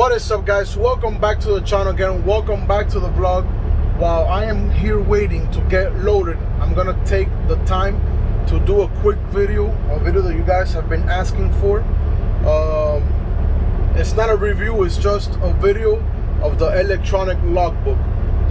What is up, guys? Welcome back to the channel again. Welcome back to the vlog. While I am here waiting to get loaded, I'm gonna take the time to do a quick video, that you guys have been asking for. It's not a review, it's just a video of the electronic logbook.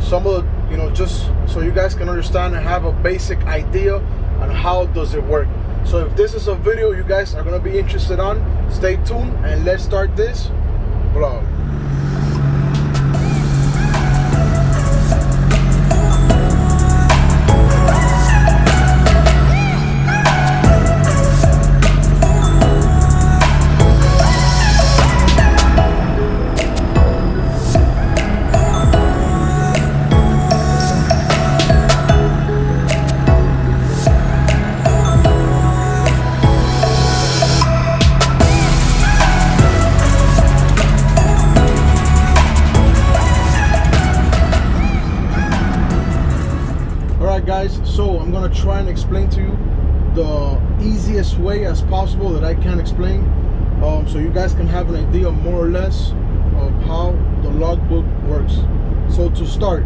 Some of the, just so you guys can understand and have a basic idea on how does it work. So if this is a video you guys are gonna be interested on, stay tuned and let's start this vlog. Guys, so I'm gonna try and explain to you the easiest way as possible that I can explain, so you guys can have an idea more or less of how the logbook works. So to start,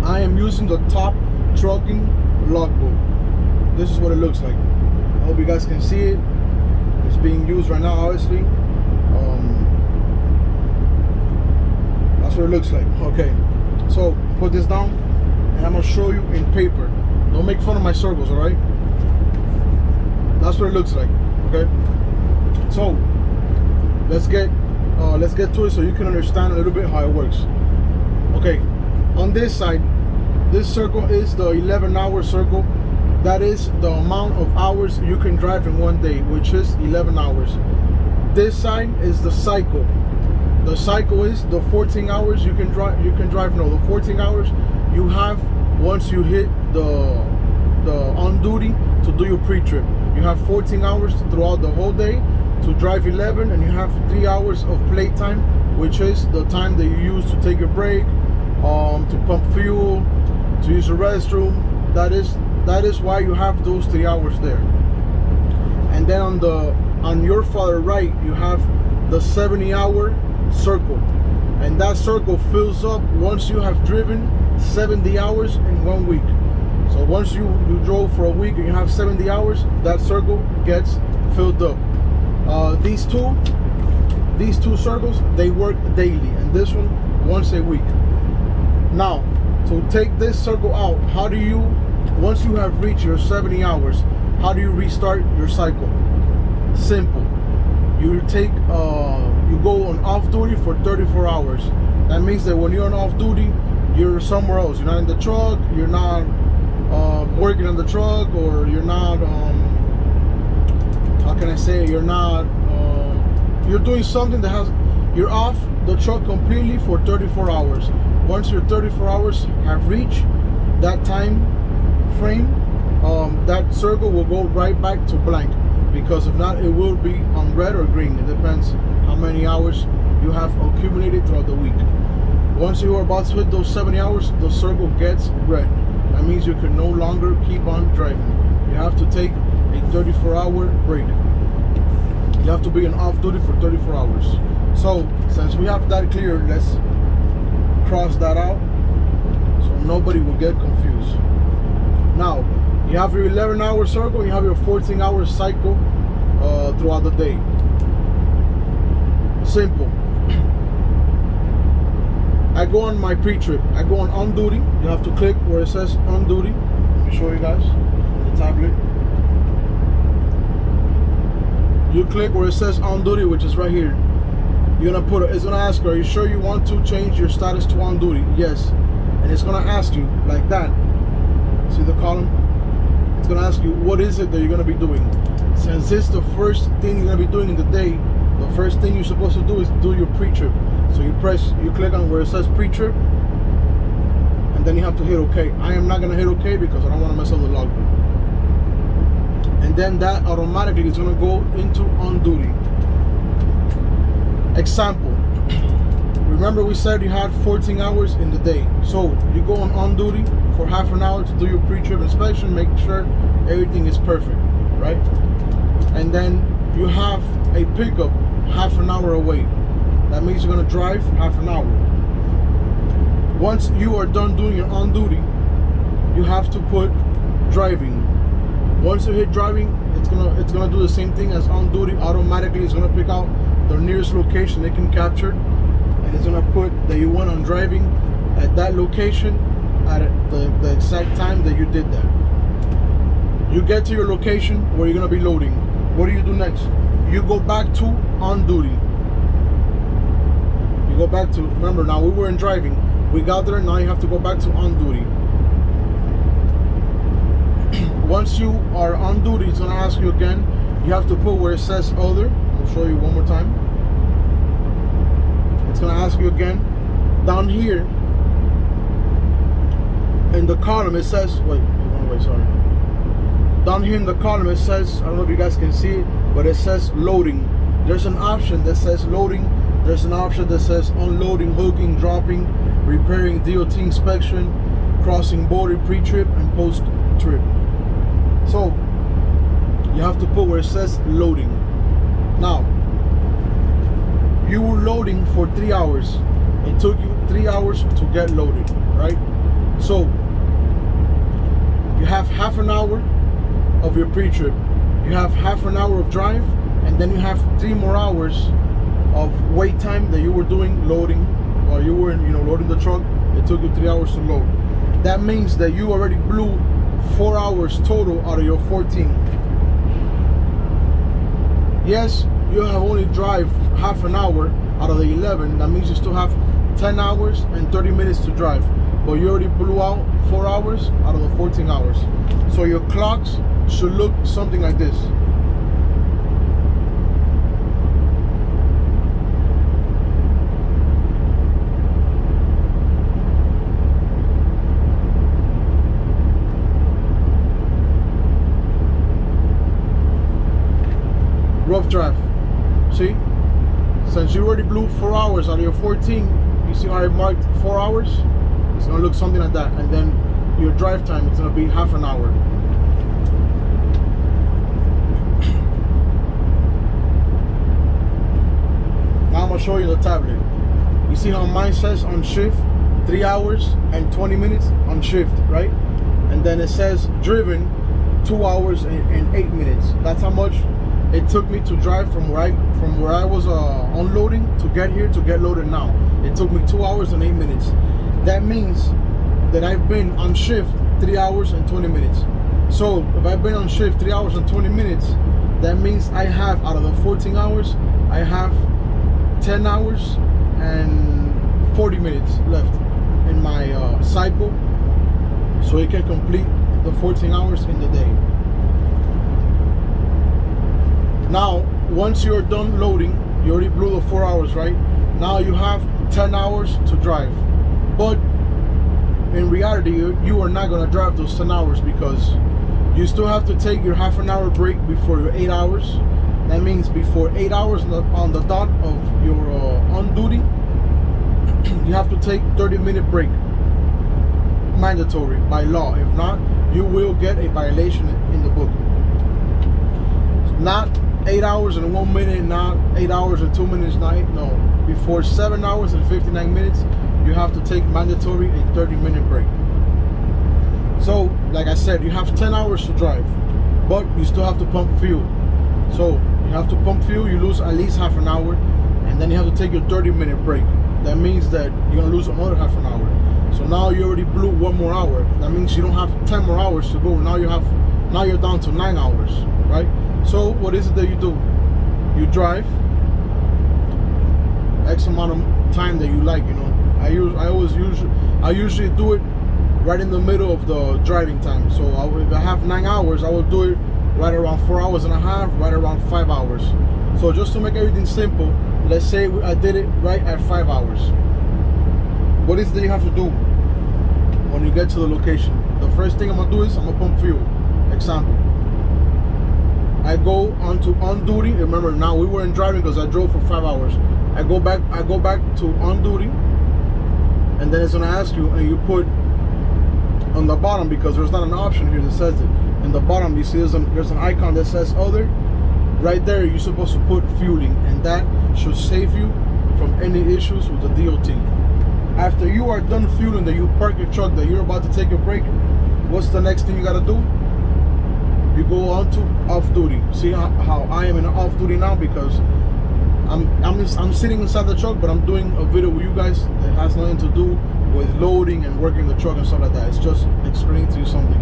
I am using the Top Trucking logbook. This is what it looks like. I hope you guys can see it. It's being used right now, obviously. That's what it looks like. Okay, so put this down and I'm gonna show you in paper. Don't make fun of my circles, all right? That's what it looks like. Okay, so let's get to it so you can understand a little bit how it works. Okay, on this side, this circle is the 11-hour circle. That is the amount of hours you can drive in one day, which is 11 hours. This side is the cycle. The cycle is the 14 hours you can drive. The 14 hours you have once you hit the on duty to do your pre-trip. You have 14 hours throughout the whole day to drive 11, and you have 3 hours of playtime, which is the time that you use to take a break, to pump fuel, to use the restroom. That is why you have those 3 hours there. And then on your far right, you have the 70-hour circle, and that circle fills up once you have driven 70 hours in 1 week. So once you drove for a week and you have 70 hours, that circle gets filled up. These two circles, they work daily, and this one once a week. Now, to take this circle out, how do you, once you have reached your 70 hours, how do you restart your cycle? Simple. You go on off duty for 34 hours. That means that when you're on off duty, you're somewhere else. You're not in the truck, you're not working on the truck, or you're not, how can I say it? You're not, you're doing something that you're off the truck completely for 34 hours. Once your 34 hours have reached that time frame, that circle will go right back to blank, because if not, it will be on red or green. It depends how many hours you have accumulated throughout the week. Once you are about to hit those 70 hours, the circle gets red. That means you can no longer keep on driving. You have to take a 34-hour break. You have to be on off duty for 34 hours. So since we have that clear, let's cross that out so nobody will get confused. Now, you have your 11-hour circle and you have your 14-hour cycle throughout the day. Simple. I go on my pre-trip. I go on duty. You have to click where it says on duty. Let me show you guys on the tablet. You click where it says on duty, which is right here. You're gonna it's gonna ask you, are you sure you want to change your status to on duty? Yes. And it's gonna ask you like that. See the column? It's gonna ask you, what is it that you're gonna be doing? Since it's the first thing you're gonna be doing in the day, the first thing you're supposed to do is do your pre-trip. So you click on where it says pre-trip, and then you have to hit OK. I am not gonna hit OK because I don't want to mess up the logbook. And then that automatically is gonna go into on duty. Example. Remember we said you had 14 hours in the day. So you go on duty for half an hour to do your pre-trip inspection, make sure everything is perfect, right? And then you have a pickup half an hour away. That means you're gonna drive half an hour. Once you are done doing your on duty, you have to put driving. Once you hit driving, it's gonna do the same thing as on duty. Automatically, it's gonna pick out the nearest location they can capture, and it's gonna put that you went on driving at that location at the exact time that you did that. You get to your location where you're gonna be loading. What do you do next? You go back to on duty. You go back to, remember now we were in driving. We got there, now you have to go back to on duty. Once you are on duty, it's gonna ask you again. You have to put where it says other. I'll show you one more time. It's gonna ask you again. Down here in the column it says, sorry. Down here in the column it says, I don't know if you guys can see it, but it says loading. There's an option that says loading. There's an option that says unloading, hooking, dropping, repairing, DOT inspection, crossing border, pre-trip and post-trip. So you have to put where it says loading. Now, you were loading for 3 hours. It took you 3 hours to get loaded, right? So you have half an hour of your pre-trip. You have half an hour of drive, and then you have 3 more hours of wait time that you were doing loading, or you were loading the truck. It took you 3 hours to load. That means that you already blew 4 hours total out of your 14. Yes, you have only drive half an hour out of the 11. That means you still have 10 hours and 30 minutes to drive, but you already blew out 4 hours out of the 14 hours. So your clocks should look something like this. Rough draft. See? Since you already blew 4 hours out of your 14, you see how I marked 4 hours? It's gonna look something like that. And then your drive time, it's gonna be half an hour. Now I'm gonna show you the tablet. You see how mine says on shift 3 hours and 20 minutes on shift, right? And then it says driven 2 hours and 8 minutes. That's how much it took me to drive from where I was unloading to get here to get loaded now. It took me 2 hours and 8 minutes. That means that I've been on shift 3 hours and 20 minutes. So if I've been on shift 3 hours and 20 minutes, that means I have, out of the 14 hours, I have 10 hours and 40 minutes left in my cycle, so it can complete the 14 hours in the day. Now, once you're done loading, you already blew the 4 hours, right? Now you have 10 hours to drive. But in reality, you are not gonna drive those 10 hours because you still have to take your half an hour break before your 8 hours. That means before 8 hours on the dot of your on duty, you have to take 30-minute break. Mandatory by law. If not, you will get a violation in the book. Not 8 hours and 1 minute, not 8 hours and 2 minutes, no. Before 7 hours and 59 minutes, you have to take mandatory a 30-minute break. So, like I said, you have 10 hours to drive, but you still have to pump fuel. So, you have to pump fuel, you lose at least half an hour, and then you have to take your 30-minute break. That means that you're gonna lose another half an hour. So now you already blew 1 more hour. That means you don't have 10 more hours to go. Now you're down to 9 hours, right? So what is it that you do? You drive X amount of time that you like, I usually do it right in the middle of the driving time. So if I have 9 hours, I will do it right around 4 hours and a half, right around 5 hours. So just to make everything simple, let's say I did it right at 5 hours. What is it that you have to do when you get to the location? The first thing I'm gonna do is I'm gonna pump fuel. Example. I go onto on duty. Remember, now we weren't driving because I drove for 5 hours. I go back to on duty, and then it's gonna ask you, and you put on the bottom, because there's not an option here that says it. In the bottom, you see there's an icon that says other. Right there, you're supposed to put fueling, and that should save you from any issues with the DOT. After you are done fueling, that you park your truck, that you're about to take a break, what's the next thing you gotta do? You go on to off-duty. See how I am in off-duty now, because I'm sitting inside the truck, but I'm doing a video with you guys that has nothing to do with loading and working the truck and stuff like that. It's just explaining to you something.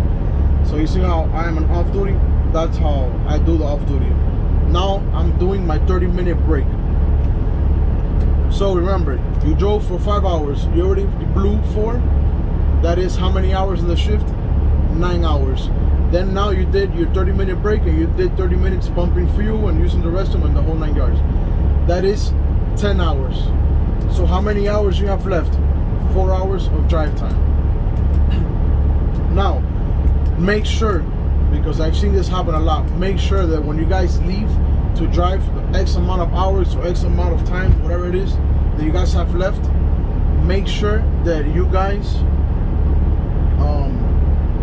So you see how I am on off-duty? That's how I do the off-duty. Now I'm doing my 30-minute break. So remember, you drove for 5 hours. You already blew 4. That is how many hours in the shift? 9 hours. Then now you did your 30-minute break, and you did 30 minutes pumping fuel and using the restroom and the whole 9 yards. That is 10 hours. So how many hours you have left? 4 hours of drive time. Now, make sure, because I've seen this happen a lot, make sure that when you guys leave to drive the X amount of hours or X amount of time, whatever it is that you guys have left, make sure that you guys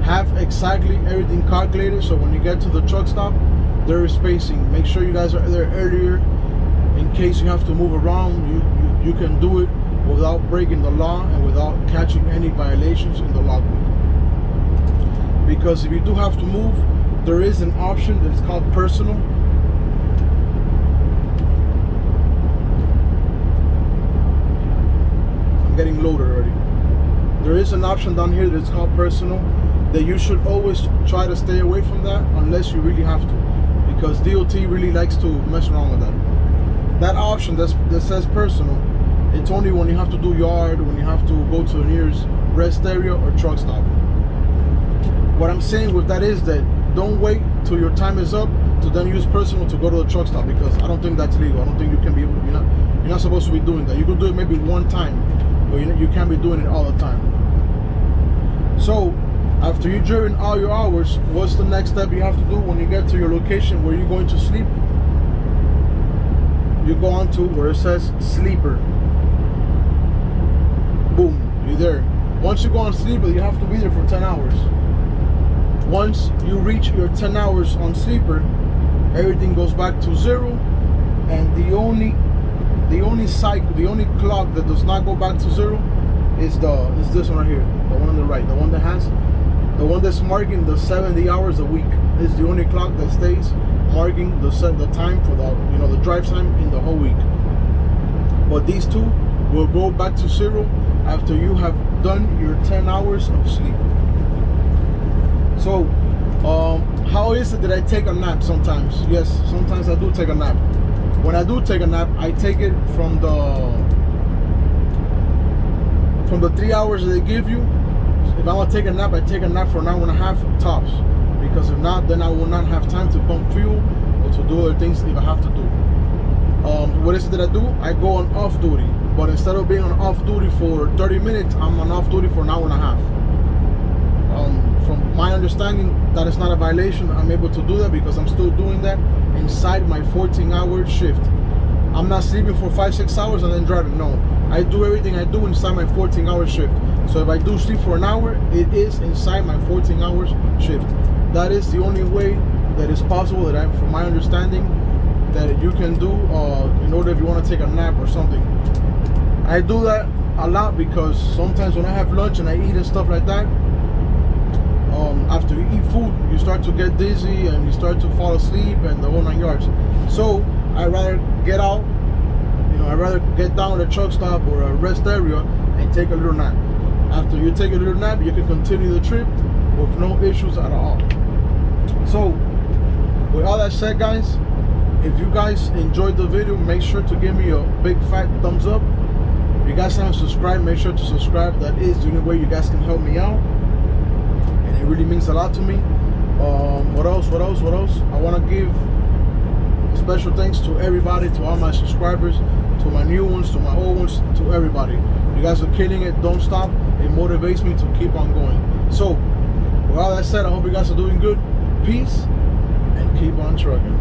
have exactly everything calculated. So when you get to the truck stop, there is spacing. Make sure you guys are there earlier in case you have to move around. You can do it without breaking the law and without catching any violations in the logbook. Because if you do have to move, there is an option that's called personal. I'm getting loaded already. There is an option down here that's called personal, that you should always try to stay away from that unless you really have to, because DOT really likes to mess around with that. That option that says personal, it's only when you have to do yard, when you have to go to the nearest rest area or truck stop. What I'm saying with that is that don't wait till your time is up to then use personal to go to the truck stop, because I don't think that's legal. I don't think you can be able, you're not supposed to be doing that. You can do it maybe one time, but you can't be doing it all the time. So after you've driven all your hours, what's the next step you have to do when you get to your location where you're going to sleep? You go on to where it says sleeper. Boom, you're there. Once you go on sleeper, you have to be there for 10 hours. Once you reach your 10 hours on sleeper, everything goes back to 0, and the only cycle, the only clock that does not go back to 0 is this one right here, the one on the right, the one that's marking the 70 hours a week. Is the only clock that stays marking the time for the drive time in the whole week. But these two will go back to 0 after you have done your 10 hours of sleep. So how is it that I take a nap sometimes? Yes, sometimes I do take a nap. When I do take a nap, I take it from the 3 hours that they give you. If I want to take a nap, I take a nap for an hour and a half tops, because if not, then I will not have time to pump fuel or to do other things if I have to do. What is it that I do? I go on off duty, but instead of being on off duty for 30 minutes, I'm on off duty for an hour and a half. From my understanding, that is not a violation. I'm able to do that because I'm still doing that inside my 14-hour shift. I'm not sleeping for 5-6 hours and then driving. No, I do everything I do inside my 14-hour shift. So if I do sleep for an hour, it is inside my 14 hours shift. That is the only way that is possible, that from my understanding, that you can do in order if you want to take a nap or something. I do that a lot because sometimes when I have lunch and I eat and stuff like that, after you eat food, you start to get dizzy and you start to fall asleep and the whole 9 yards. So I'd rather get out, I'd rather get down at a truck stop or a rest area and take a little nap. After you take a little nap, you can continue the trip with no issues at all. So with all that said, guys, if you guys enjoyed the video, make sure to give me a big fat thumbs up. If you guys haven't subscribed, make sure to subscribe. That is the only way you guys can help me out, and it really means a lot to me. What else? I want to give special thanks to everybody, to all my subscribers, to my new ones, to my old ones, to everybody. You guys are killing it. Don't stop. It motivates me to keep on going. So with all that said, I hope you guys are doing good. Peace, and keep on trucking.